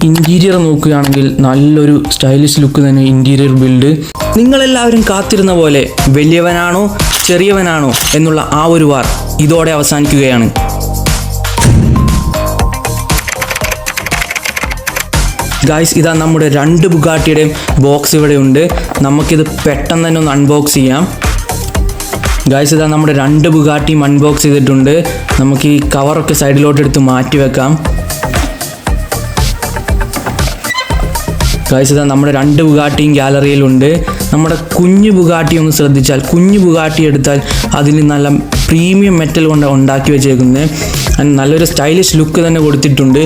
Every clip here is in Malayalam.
ഇന്റീരിയർ നോക്കുകയാണെങ്കിൽ നല്ലൊരു സ്റ്റൈലിഷ് ലുക്ക് തന്നെ ഇന്റീരിയർ ബിൽഡ്. നിങ്ങളെല്ലാവരും കാത്തിരുന്ന പോലെ വലിയവനാണോ ചെറിയവനാണോ എന്നുള്ള ആ ഒരു വാർ ഇതോടെ അവസാനിക്കുകയാണ്. ഗായ്സ്, ഇതാ നമ്മുടെ 2 ബുഗാട്ടിയുടെയും ബോക്സ് ഇവിടെ ഉണ്ട്. നമുക്കിത് പെട്ടെന്ന് തന്നെ ഒന്ന് അൺബോക്സ് ചെയ്യാം. ഗായ്സ്, ഇതാ നമ്മുടെ 2 ബുഗാട്ടിയും അൺബോക്സ് ചെയ്തിട്ടുണ്ട്. നമുക്ക് ഈ കവറൊക്കെ സൈഡിലോട്ട് എടുത്ത് മാറ്റി വെക്കാം. ഗായ്സ്, ഇതാ നമ്മുടെ 2 ബുഗാട്ടിയും ഗാലറിയിലുണ്ട്. നമ്മുടെ കുഞ്ഞു ബുഗാട്ടി ഒന്ന് ശ്രദ്ധിച്ചാൽ, കുഞ്ഞു ബുഗാട്ടി എടുത്താൽ അതിന് നല്ല പ്രീമിയം മെറ്റൽ കൊണ്ട് ഉണ്ടാക്കി വെച്ചേക്കുന്നത്. നല്ലൊരു സ്റ്റൈലിഷ് ലുക്ക് തന്നെ കൊടുത്തിട്ടുണ്ട്.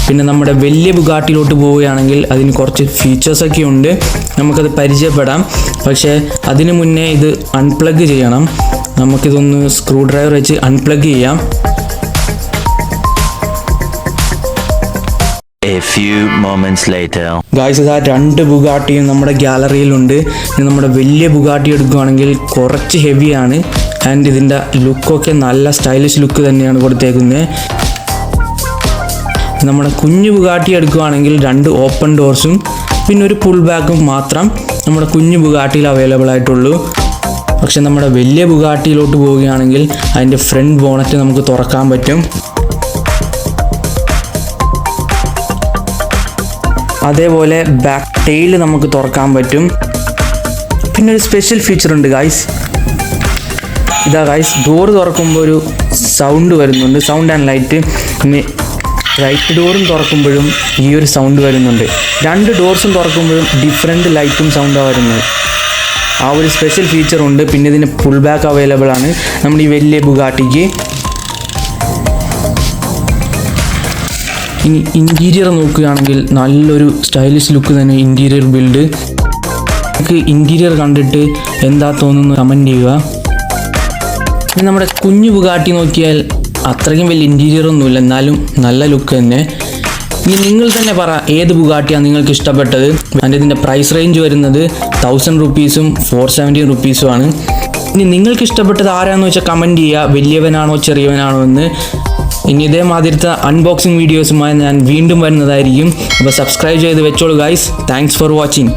പിന്നെ നമ്മുടെ വലിയ ബുഗാട്ടിയിലോട്ട് പോവുകയാണെങ്കിൽ അതിന് കുറച്ച് ഫീച്ചേഴ്സൊക്കെ ഉണ്ട്, നമുക്കത് പരിചയപ്പെടാം. പക്ഷേ അതിന് മുന്നേ ഇത് അൺപ്ലഗ് ചെയ്യണം. നമുക്കിതൊന്ന് സ്ക്രൂ ഡ്രൈവർ വെച്ച് അൺപ്ലഗ് ചെയ്യാം. A few moments later. Guys, ഇതാ 2 ബുഗാട്ടിയും നമ്മുടെ ഗാലറിയിലുണ്ട്. ഇനി നമ്മുടെ വലിയ ബുഗാട്ടി എടുക്കുകയാണെങ്കിൽ കുറച്ച് ഹെവിയാണ്. ആൻഡ് ഇതിൻ്റെ ലുക്കൊക്കെ നല്ല സ്റ്റൈലിഷ് ലുക്ക് തന്നെയാണ് കൊടുത്തേക്കുന്നത്. നമ്മുടെ കുഞ്ഞു ബുഗാട്ടി എടുക്കുകയാണെങ്കിൽ 2 ഓപ്പൺ ഡോർസും പിന്നെ ഒരു പുൾ ബാക്കും മാത്രം നമ്മുടെ കുഞ്ഞു ബുഗാട്ടിയിൽ അവൈലബിൾ ആയിട്ടുള്ളൂ. പക്ഷെ നമ്മുടെ വലിയ ബുഗാട്ടിയിലോട്ട് പോവുകയാണെങ്കിൽ അതിൻ്റെ ഫ്രണ്ട് ബോണറ്റ് നമുക്ക് തുറക്കാൻ പറ്റും. അതേപോലെ ബാക്ക് ടെയിൽ നമുക്ക് തുറക്കാൻ പറ്റും. പിന്നെ ഒരു സ്പെഷ്യൽ ഫീച്ചർ ഉണ്ട് ഗായ്സ്. ഇതാ ഗായ്സ്, ഡോർ തുറക്കുമ്പോൾ ഒരു സൗണ്ട് വരുന്നുണ്ട്, സൗണ്ട് ആൻഡ് ലൈറ്റ്. പിന്നെ റൈറ്റ് ഡോറും തുറക്കുമ്പോഴും ഈ ഒരു സൗണ്ട് വരുന്നുണ്ട്. 2 ഡോർസും തുറക്കുമ്പോഴും ഡിഫറെൻറ്റ് ലൈറ്റും സൗണ്ടാണ് വരുന്നത്. ആ ഒരു സ്പെഷ്യൽ ഫീച്ചറുണ്ട്. പിന്നെ ഇതിന് ഫുൾ ബാക്ക് അവൈലബിൾ ആണ് നമ്മുടെ ഈ വലിയ ബുഗാട്ടിക്ക്. ഇനി ഇൻറ്റീരിയർ നോക്കുകയാണെങ്കിൽ നല്ലൊരു സ്റ്റൈലിഷ് ലുക്ക് തന്നെ ഇൻറ്റീരിയർ ബിൽഡ്. നമുക്ക് ഇൻറ്റീരിയർ കണ്ടിട്ട് എന്താ തോന്നുന്നു കമൻറ്റ് ചെയ്യുക. ഇനി നമ്മുടെ കുഞ്ഞു ബുഗാട്ടി നോക്കിയാൽ അത്രയ്ക്കും വലിയ ഇൻറ്റീരിയർ ഒന്നുമില്ല, എന്നാലും നല്ല ലുക്ക് തന്നെ. ഇനി നിങ്ങൾ തന്നെ പറ, ഏത് ബുഗാട്ടിയാണ് നിങ്ങൾക്ക് ഇഷ്ടപ്പെട്ടത്. അതിൻ്റെ ഇതിൻ്റെ പ്രൈസ് റേഞ്ച് വരുന്നത് 1000 റുപ്പീസും 470 റുപ്പീസുമാണ്. ഇനി നിങ്ങൾക്ക് ഇഷ്ടപ്പെട്ടത് ആരാണെന്ന് വെച്ചാൽ കമൻറ്റ് ചെയ്യുക, വലിയവനാണോ ചെറിയവനാണോ എന്ന്. ഇനി ഇതേമാതിരത്തെ അൺബോക്സിങ് വീഡിയോസുമായി ഞാൻ വീണ്ടും വരുന്നതായിരിക്കും. അപ്പോൾ സബ്സ്ക്രൈബ് ചെയ്ത് വെച്ചോളൂ ഗൈസ്. Thanks for watching.